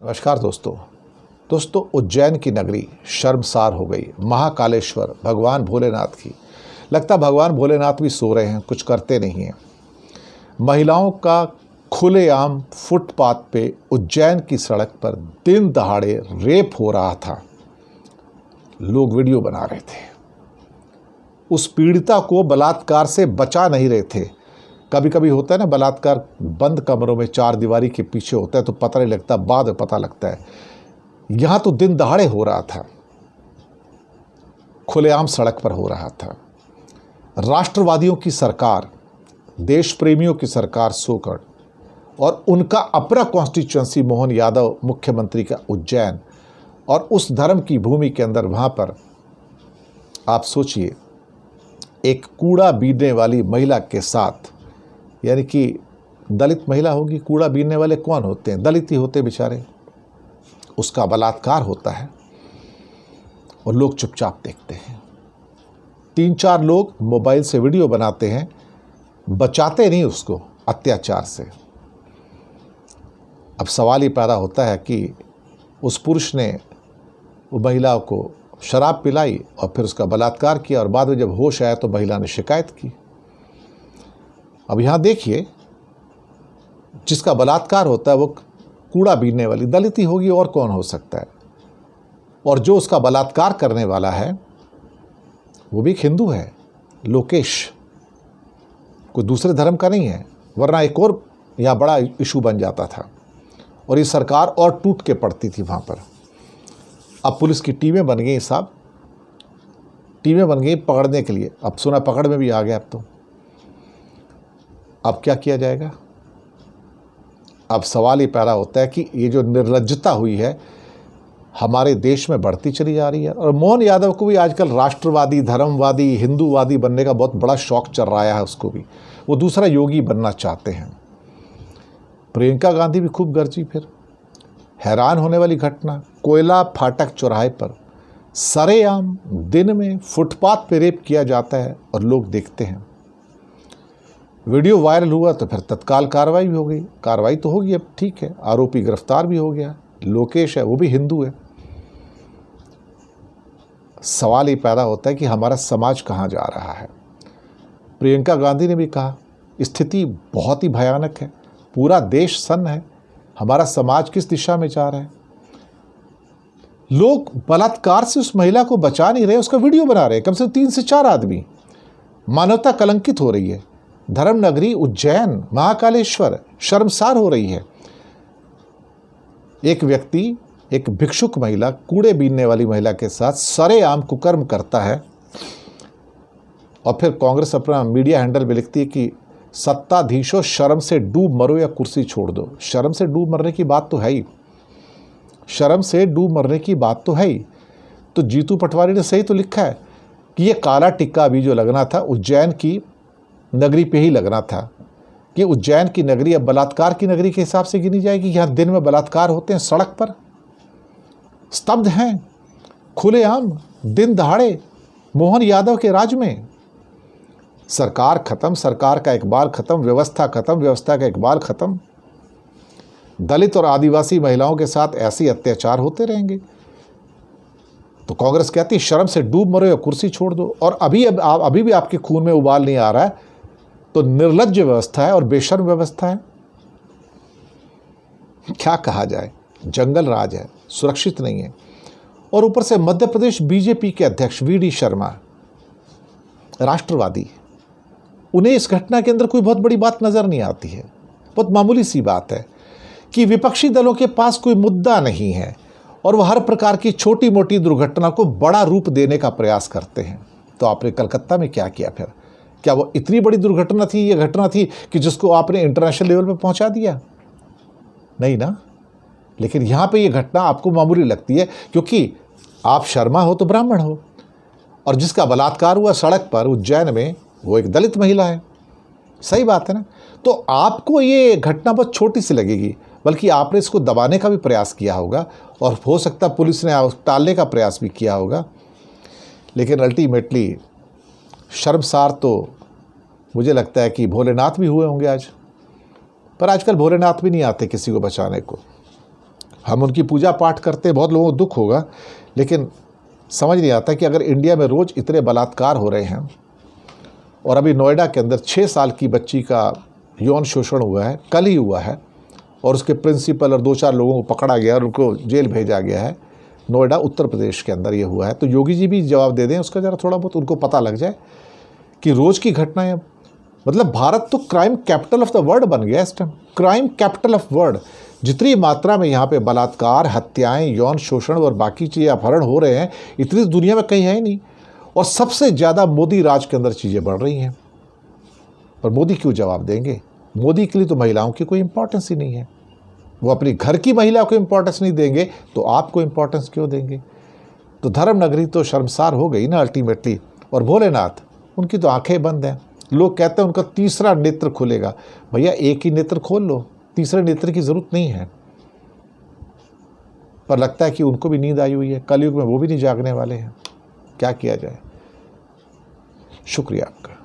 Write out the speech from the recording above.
नमस्कार दोस्तों उज्जैन की नगरी शर्मसार हो गई। महाकालेश्वर भगवान भोलेनाथ की, लगता भगवान भोलेनाथ भी सो रहे हैं, कुछ करते नहीं हैं। महिलाओं का खुलेआम फुटपाथ पे उज्जैन की सड़क पर दिन दहाड़े रेप हो रहा था। लोग वीडियो बना रहे थे, उस पीड़िता को बलात्कार से बचा नहीं रहे थे। कभी कभी होता है ना, बलात्कार बंद कमरों में चार दीवारी के पीछे होता है तो पता नहीं लगता, बाद में पता लगता है। यहाँ तो दिन दहाड़े हो रहा था, खुलेआम सड़क पर हो रहा था। राष्ट्रवादियों की सरकार, देश प्रेमियों की सरकार सोकर, और उनका अपना कॉन्स्टिट्यूएंसी मोहन यादव मुख्यमंत्री का उज्जैन, और उस धर्म की भूमि के अंदर वहाँ पर आप सोचिए एक कूड़ा बीनने वाली महिला के साथ, यानी कि दलित महिला होगी। कूड़ा बीनने वाले कौन होते हैं? दलित ही होते बेचारे। उसका बलात्कार होता है और लोग चुपचाप देखते हैं। 3-4 लोग मोबाइल से वीडियो बनाते हैं, बचाते नहीं उसको अत्याचार से। अब सवाल ये पैदा होता है कि उस पुरुष ने वो महिला को शराब पिलाई और फिर उसका बलात्कार किया, और बाद में जब होश आया तो महिला ने शिकायत की। अब यहाँ देखिए, जिसका बलात्कार होता है वो कूड़ा बीनने वाली दलित ही होगी, और कौन हो सकता है। और जो उसका बलात्कार करने वाला है वो भी एक हिंदू है, लोकेश, कोई दूसरे धर्म का नहीं है, वरना एक और यहाँ बड़ा इशू बन जाता था और ये सरकार और टूट के पड़ती थी वहाँ पर। अब पुलिस की टीमें बन गई साहब, टीमें बन गई पकड़ने के लिए। अब सुना पकड़ में भी आ गया। अब क्या किया जाएगा? अब सवाल ये पैदा होता है कि ये जो निर्लज्जता हुई है हमारे देश में बढ़ती चली जा रही है। और मोहन यादव को भी आजकल राष्ट्रवादी, धर्मवादी, हिंदूवादी बनने का बहुत बड़ा शौक चल रहा है उसको भी। वो दूसरा योगी बनना चाहते हैं। प्रियंका गांधी भी खूब गरजी। फिर हैरान होने वाली घटना, कोयला फाटक चौराहे पर सरेआम दिन में फुटपाथ पे रेप किया जाता है और लोग देखते हैं। वीडियो वायरल हुआ तो फिर तत्काल कार्रवाई भी हो गई। कार्रवाई तो होगी, अब ठीक है, आरोपी गिरफ्तार भी हो गया। लोकेश है, वो भी हिंदू है। सवाल ये पैदा होता है कि हमारा समाज कहाँ जा रहा है। प्रियंका गांधी ने भी कहा स्थिति बहुत ही भयानक है, पूरा देश सन्न है, हमारा समाज किस दिशा में जा रहा है। लोग बलात्कार से उस महिला को बचा नहीं रहे, उसका वीडियो बना रहे हैं, कम से कम 3 से 4 आदमी। मानवता कलंकित हो रही है। धर्म नगरी उज्जैन महाकालेश्वर शर्मसार हो रही है। एक व्यक्ति, एक भिक्षुक महिला, कूड़े बीनने वाली महिला के साथ सरेआम कुकर्म करता है, और फिर कांग्रेस अपना मीडिया हैंडल में लिखती है कि सत्ताधीशों शर्म से डूब मरो या कुर्सी छोड़ दो। शर्म से डूब मरने की बात तो है ही, शर्म से डूब मरने की बात तो है ही। तो जीतू पटवारी ने सही तो लिखा है कि ये काला टिक्का अभी जो लगना था उज्जैन की नगरी पे ही लगना था, कि उज्जैन की नगरी अब बलात्कार की नगरी के हिसाब से गिनी जाएगी। यहाँ दिन में बलात्कार होते हैं, सड़क पर स्तब्ध हैं, खुलेआम दिन दहाड़े, मोहन यादव के राज में। सरकार खत्म, सरकार का इकबाल खत्म, व्यवस्था खत्म, व्यवस्था का इकबाल खत्म। दलित और आदिवासी महिलाओं के साथ ऐसे अत्याचार होते रहेंगे। तो कांग्रेस कहती है शर्म से डूब मरो या कुर्सी छोड़ दो। और अभी भी आपके खून में उबाल नहीं आ रहा है तो निर्लज्ज व्यवस्था है और बेशर्म व्यवस्था है। क्या कहा जाए, जंगल राज है, सुरक्षित नहीं है। और ऊपर से मध्य प्रदेश बीजेपी के अध्यक्ष वी.डी. शर्मा, राष्ट्रवादी, उन्हें इस घटना के अंदर कोई बहुत बड़ी बात नजर नहीं आती है। बहुत मामूली सी बात है कि विपक्षी दलों के पास कोई मुद्दा नहीं है और वह हर प्रकार की छोटी मोटी दुर्घटना को बड़ा रूप देने का प्रयास करते हैं। तो आपने कलकत्ता में क्या किया फिर? क्या वो इतनी बड़ी दुर्घटना थी, ये घटना थी कि जिसको आपने इंटरनेशनल लेवल पे पहुंचा दिया? नहीं ना। लेकिन यहाँ पे ये घटना आपको मामूली लगती है क्योंकि आप शर्मा हो तो ब्राह्मण हो, और जिसका बलात्कार हुआ सड़क पर उज्जैन में वो एक दलित महिला है। सही बात है ना। तो आपको ये घटना बहुत छोटी सी लगेगी, बल्कि आपने इसको दबाने का भी प्रयास किया होगा, और हो सकता है पुलिस ने टालने का प्रयास भी किया होगा। लेकिन अल्टीमेटली शर्मसार तो मुझे लगता है कि भोलेनाथ भी हुए होंगे आज। पर आजकल भोलेनाथ भी नहीं आते किसी को बचाने को। हम उनकी पूजा पाठ करते, बहुत लोगों को दुख होगा, लेकिन समझ नहीं आता कि अगर इंडिया में रोज़ इतने बलात्कार हो रहे हैं और अभी नोएडा के अंदर 6 साल की बच्ची का यौन शोषण हुआ है, कल ही हुआ है, और उसके प्रिंसिपल और 2-4 लोगों को पकड़ा गया और उनको जेल भेजा गया है, नोएडा उत्तर प्रदेश के अंदर ये हुआ है। तो योगी जी भी जवाब दे दें उसका, ज़रा थोड़ा बहुत उनको पता लग जाए कि रोज़ की घटनाएं, मतलब भारत तो crime capital of the world बन गया इस time, crime capital of world. जितनी मात्रा में यहाँ पे बलात्कार, हत्याएं, यौन शोषण और बाकी चीज़ें, अपहरण हो रहे हैं, इतनी दुनिया में कहीं है ही नहीं। और सबसे ज़्यादा मोदी राज के अंदर चीज़ें बढ़ रही हैं। पर मोदी क्यों जवाब देंगे? मोदी के लिए तो महिलाओं की कोई इंपॉर्टेंस ही नहीं है। वो अपनी घर की महिला को इंपॉर्टेंस नहीं देंगे तो आपको इंपॉर्टेंस क्यों देंगे? तो धर्म नगरी तो शर्मसार हो गई ना अल्टीमेटली। और भोलेनाथ, उनकी तो आंखें बंद हैं। लोग कहते हैं उनका तीसरा नेत्र खुलेगा। भैया एक ही नेत्र खोल लो, तीसरे नेत्र की ज़रूरत नहीं है। पर लगता है कि उनको भी नींद आई हुई है, कलयुग में वो भी नहीं जागने वाले हैं। क्या किया जाए? शुक्रिया आपका।